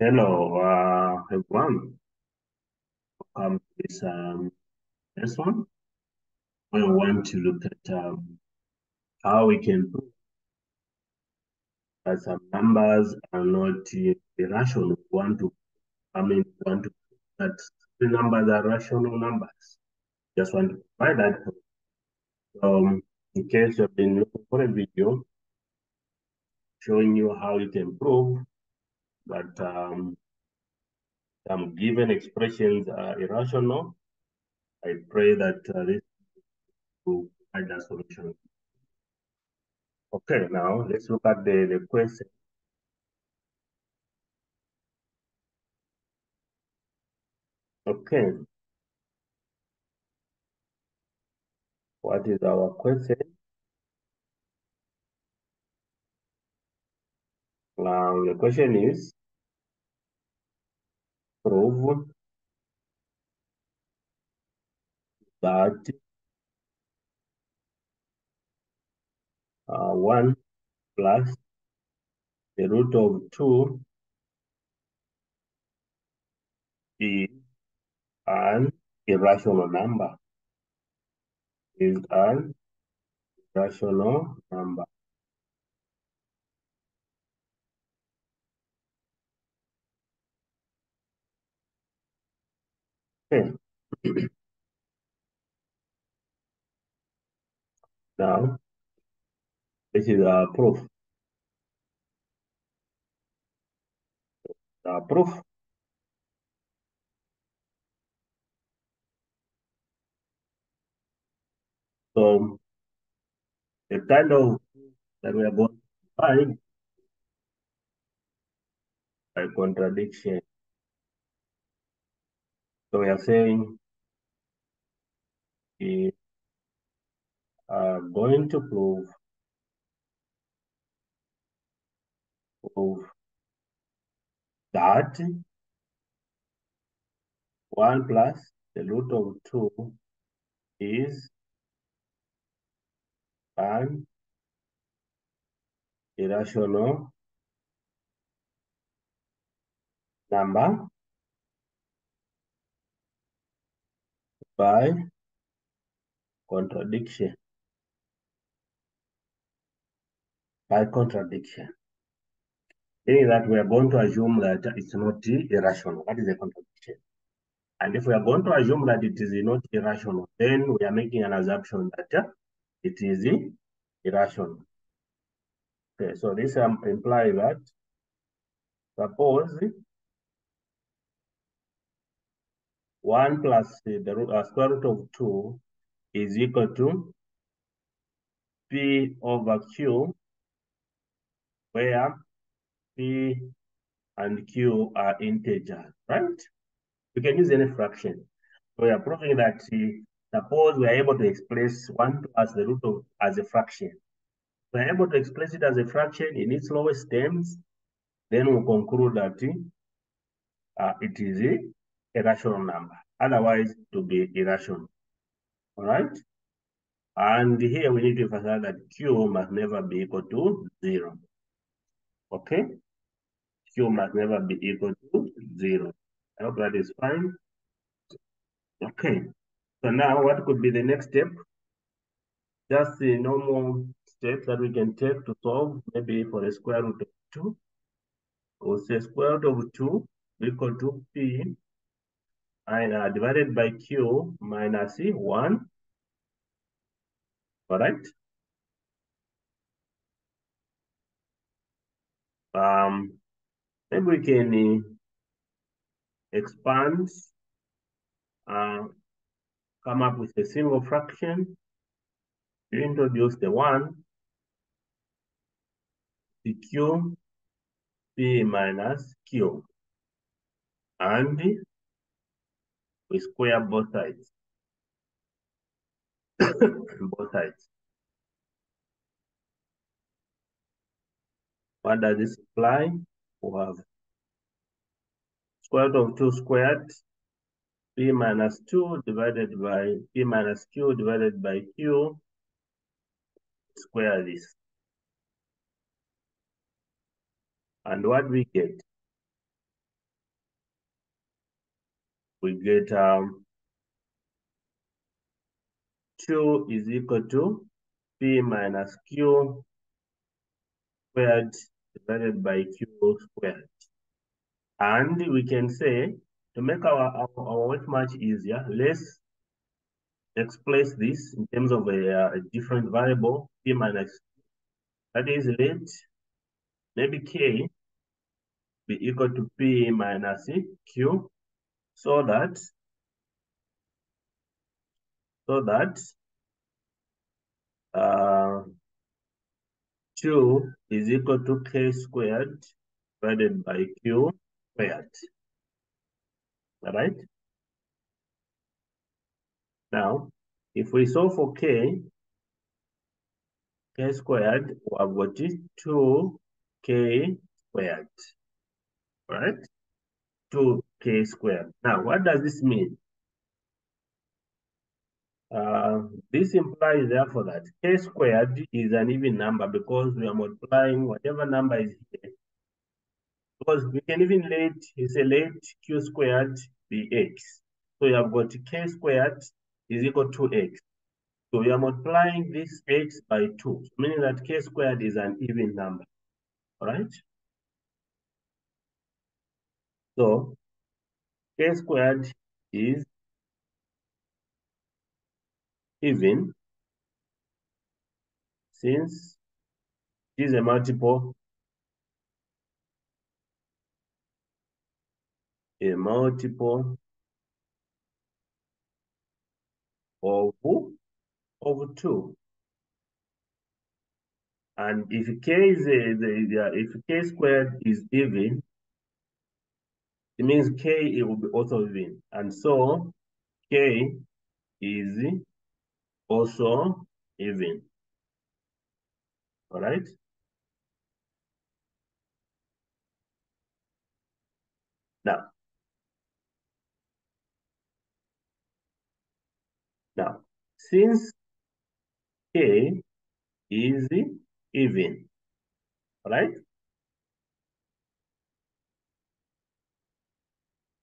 Hello, everyone. Welcome to this one. We want to look at how we can prove that some numbers are not irrational. Want to prove that the numbers are rational numbers. Just want to provide that. In case you've been looking for a video showing you how you can prove that some given expressions are irrational, I pray that this will provide a solution. Okay, now let's look at the question. Okay, what is our question? The question is, prove that 1 plus the root of 2 is an irrational number. Is an irrational number. Okay. Now, this is our proof. Proof. So, the kind of that we are going to find by contradiction. So we are saying we are going to prove that 1 plus the root of 2 is an irrational number by contradiction. By contradiction. Meaning that we are going to assume that it's not irrational. That is a contradiction. And if we are going to assume that it is not irrational, then we are making an assumption that it is irrational. Okay, so this implies that suppose 1 plus the square root of 2 is equal to P over Q, where P and Q are integers, right? We can use any fraction. So we are proving that suppose we are able to express 1 plus the root of as a fraction. We are able to express it as a fraction in its lowest terms, then we'll conclude that it is a rational number. Otherwise, to be irrational. All right? And here we need to emphasize that Q must never be equal to 0. Okay? Q must never be equal to 0. I hope that is fine. Okay. So now what could be the next step? Just the normal steps that we can take to solve, maybe for the square root of 2. We'll say square root of 2 equal to P and divided by Q minus 1. All right? Maybe we can expand, come up with a single fraction. You introduce the 1, the Q, P minus Q, and we square both sides. Both sides. What does this imply? We have square root of 2 squared, P minus 2 divided by P minus Q divided by Q, square this. And what we get? we get 2 is equal to P minus Q squared divided by Q squared. And we can say, to make our work much easier, let's express this in terms of a different variable, P minus, that is, let maybe K be equal to P minus Q, so that uh, 2 is equal to K squared divided by Q squared. All right? Now, if we solve for K squared, we have got 2K squared. All right? 2K squared. Now, what does this mean? This implies, therefore, that K squared is an even number because we are multiplying whatever number is here. Because we can even let Q squared be X. So you have got K squared is equal to X. So we are multiplying this X by 2, meaning that K squared is an even number. All right? So K squared is even since it is a multiple of 2. And if K is if K squared is even, it means K it will be also even. And so K is also even. All right? Now, since K is even, right?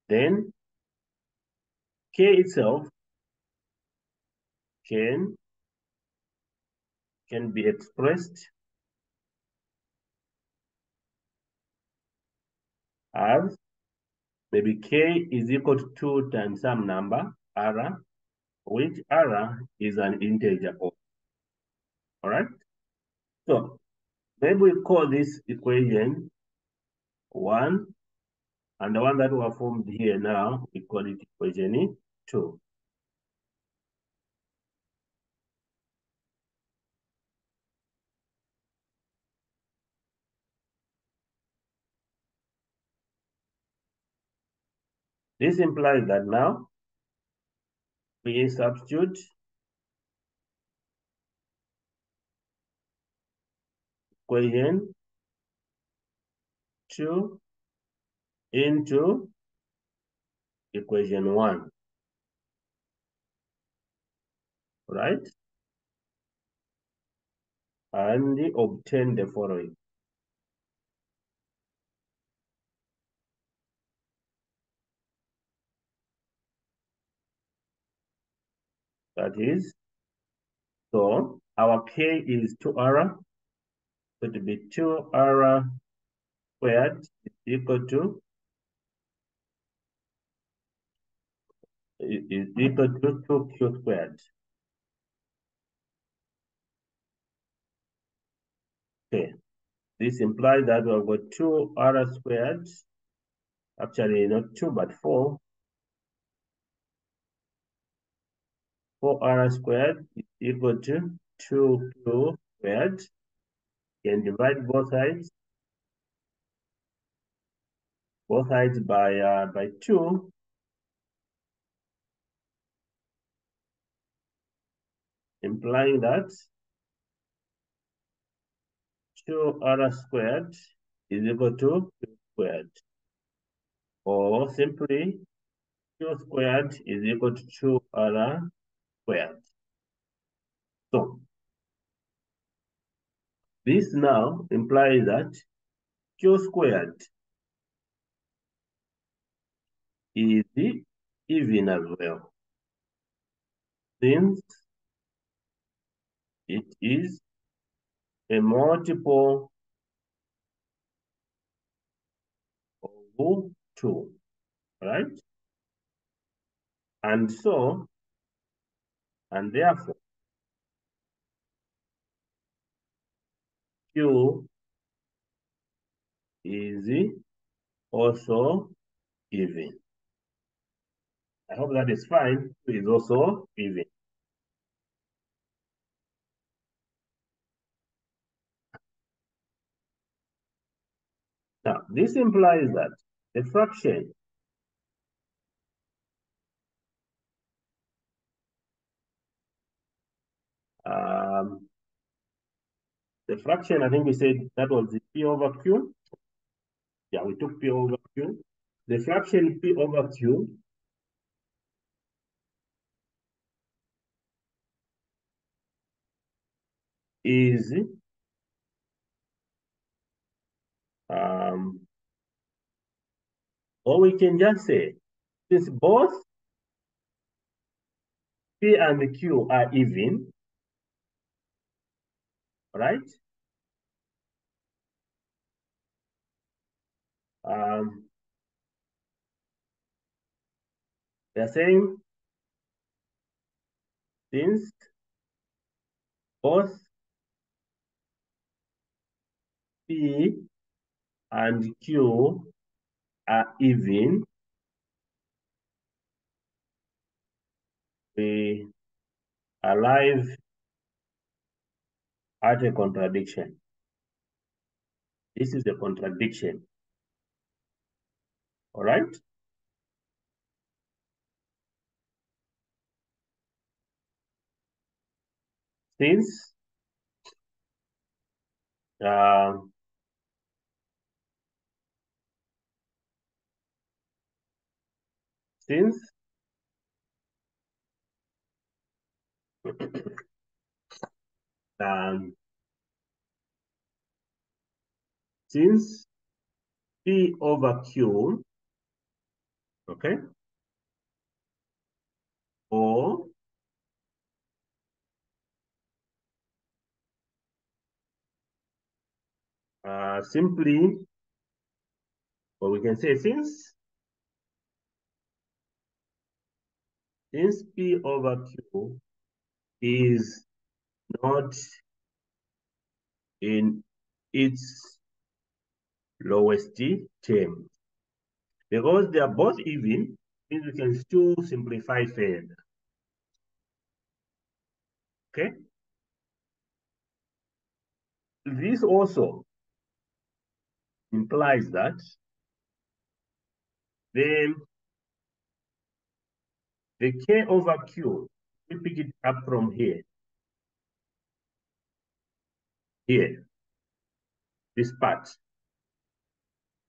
Then K itself can be expressed as maybe K is equal to 2 times some number, R, which R is an integer. All right? So maybe we call this equation 1, and the one that we have formed here now, we call it equation 2. This implies that now we substitute equation 2 into equation 1, right? And obtain the following. That is, so our K is 2R, so it will be 2R squared is equal to 2Q squared. Okay, this implies that we've got 2R squared, actually not 2 but 4. 4R squared is equal to 2Q squared. You can divide both sides by 2. Implying that 2R squared is equal to Q squared. Or simply, Q squared is equal to 2R squared. So, this now implies that Q squared is even as well, since it is a multiple of 2, right? And therefore, Q is also even. I hope that is fine. Q is also even. Now, this implies that the fraction I think we said that was the P over Q. Yeah, we took P over Q. The fraction P over Q is or we can just say, since both P and Q are even, right? They're saying since both P and Q are even, we arrive at a contradiction. This is a contradiction. All right? Since since since P over Q, okay, or simply, or we can say since P over Q is not in its lowest term, because they are both even, means we can still simplify further. Okay? This also implies that then the K over Q, we pick it up from here, this part,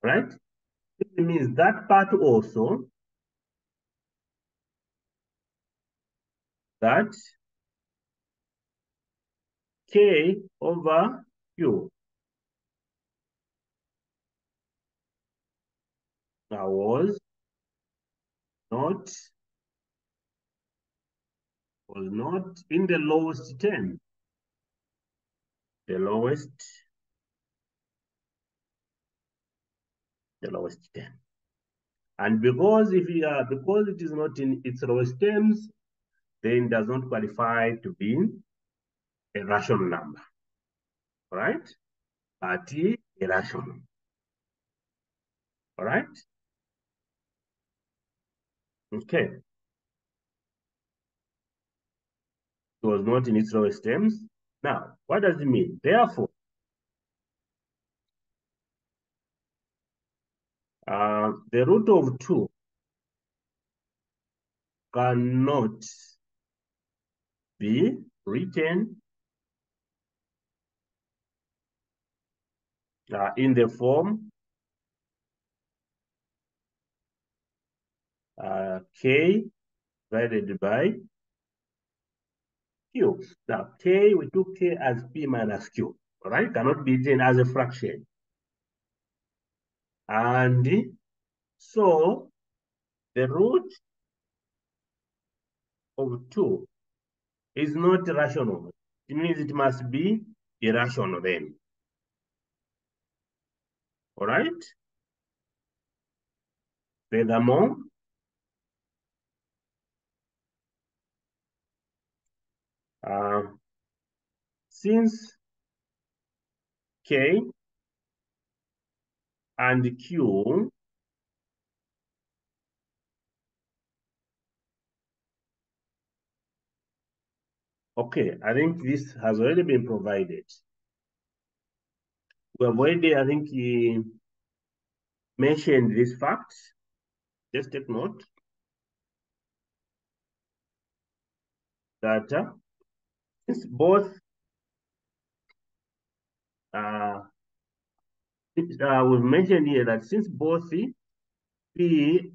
right? It means that part also, that K over Q now was not in the lowest term. The lowest term. And because because it is not in its lowest terms, then it does not qualify to be a rational number, right? But irrational, all right? Okay. It was not in its lowest terms. Now, what does it mean? Therefore, the root of 2 cannot be written in the form K divided by Q. Now, K, we took K as P minus Q, right? Cannot be written as a fraction. And so the root of 2 is not rational. It means it must be irrational then. All right? Furthermore, since K and Q okay, I think this has already been provided. We have already, I think, mentioned this fact. Just take note that since both we've mentioned here that since both P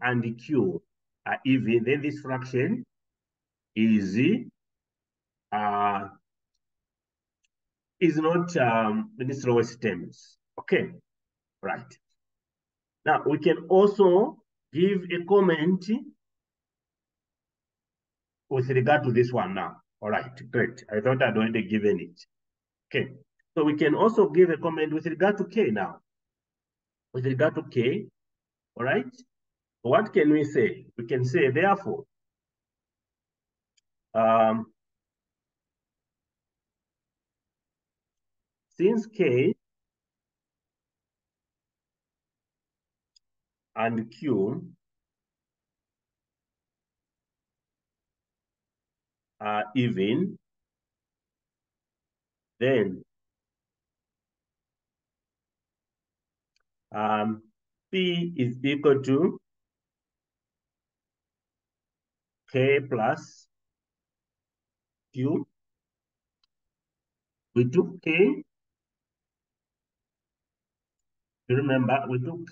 and Q are even, then this fraction is not in its lowest terms. Okay, right. Now we can also give a comment with regard to this one now. All right, great. I thought I'd already given it. Okay, so we can also give a comment with regard to K now. With regard to K, all right, what can we say? We can say, therefore, since K and Q are even, then P is equal to K plus Q. We took K, you remember, we took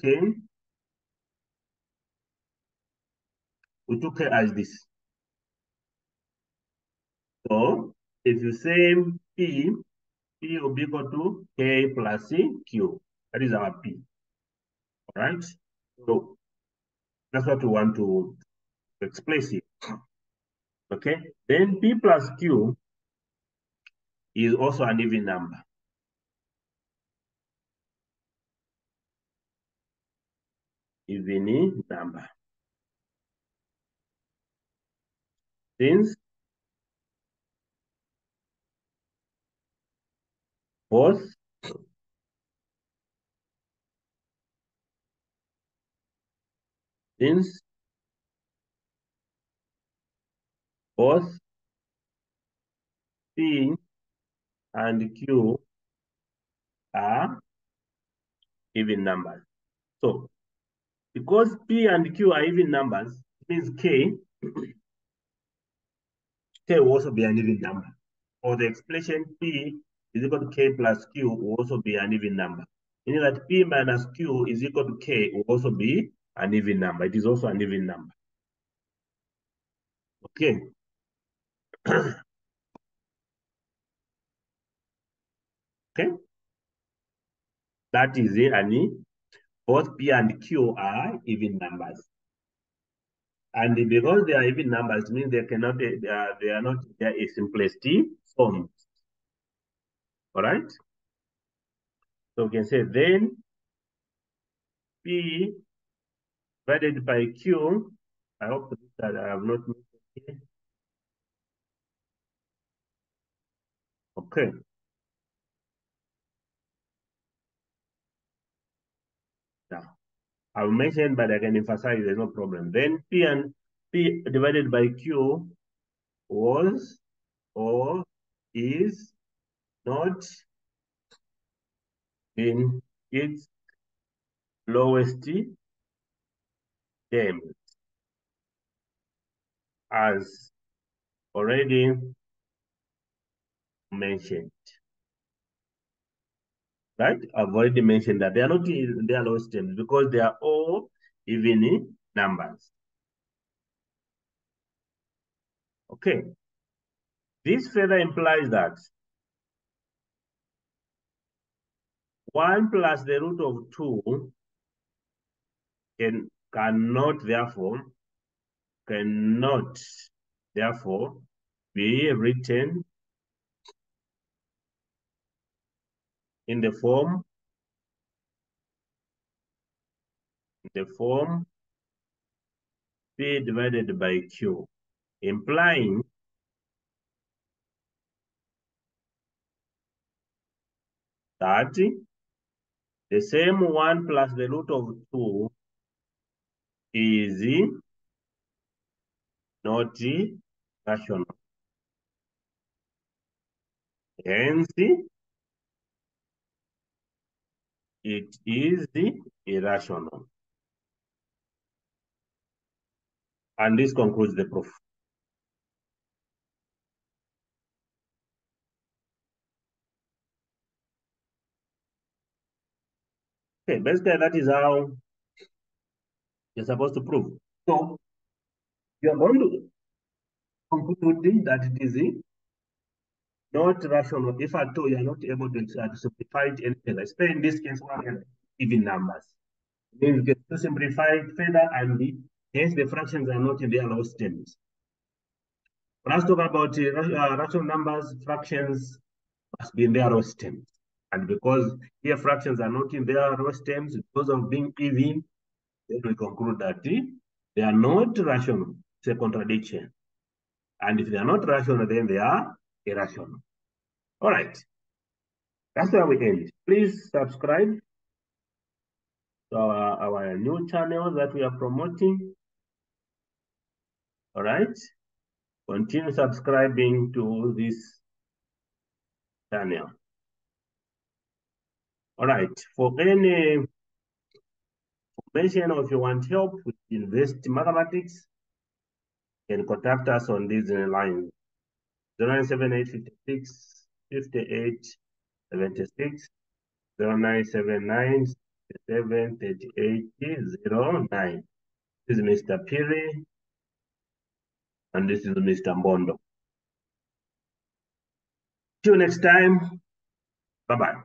K as this. So if you say P will be equal to K plus Q. That is our P. All right? So that's what we want to express here. Okay? Then P plus Q is also an even number. Even number. Since both P and Q are even numbers. So because P and Q are even numbers, it means K will also be an even number. Or the expression P is equal to K plus Q will also be an even number. Meaning that P minus Q is equal to K will also be an even number. It is also an even number. Okay. Okay. That is it, and both P and Q are even numbers. And because they are even numbers, means they cannot they are not a simplest form. All right. So we can say then P divided by Q. I hope that I have not missed it here. Okay. Now I've mentioned, but I can emphasize there's no problem. Then P divided by Q was or is not in its lowest term as already mentioned. Right? I've already mentioned that they are not in their lowest terms because they are all even numbers. Okay. This further implies that 1 plus the root of 2 cannot therefore be written in the form P divided by Q, implying that the same 1 plus the root of 2 is not rational. Hence, it is irrational. And this concludes the proof. Okay, basically that is how you're supposed to prove. So you're going to conclude that it is not rational if at all you're not able to simplify it any further, especially in this case one has even numbers. It means you get to simplify it further and hence the fractions are not in their lowest terms. When I talk about rational numbers, fractions must be in their lowest terms. And because here fractions are not in their lowest terms, because of being even, then we conclude that they are not rational. It's a contradiction. And if they are not rational, then they are irrational. All right. That's where we end. Please subscribe to our new channel that we are promoting. All right. Continue subscribing to this channel. All right. For any information or if you want help with university mathematics, you can contact us on these lines: 097856 5876, 0979 73809. This is Mr. Piri, and this is Mr. Mbondo. See you next time. Bye-bye.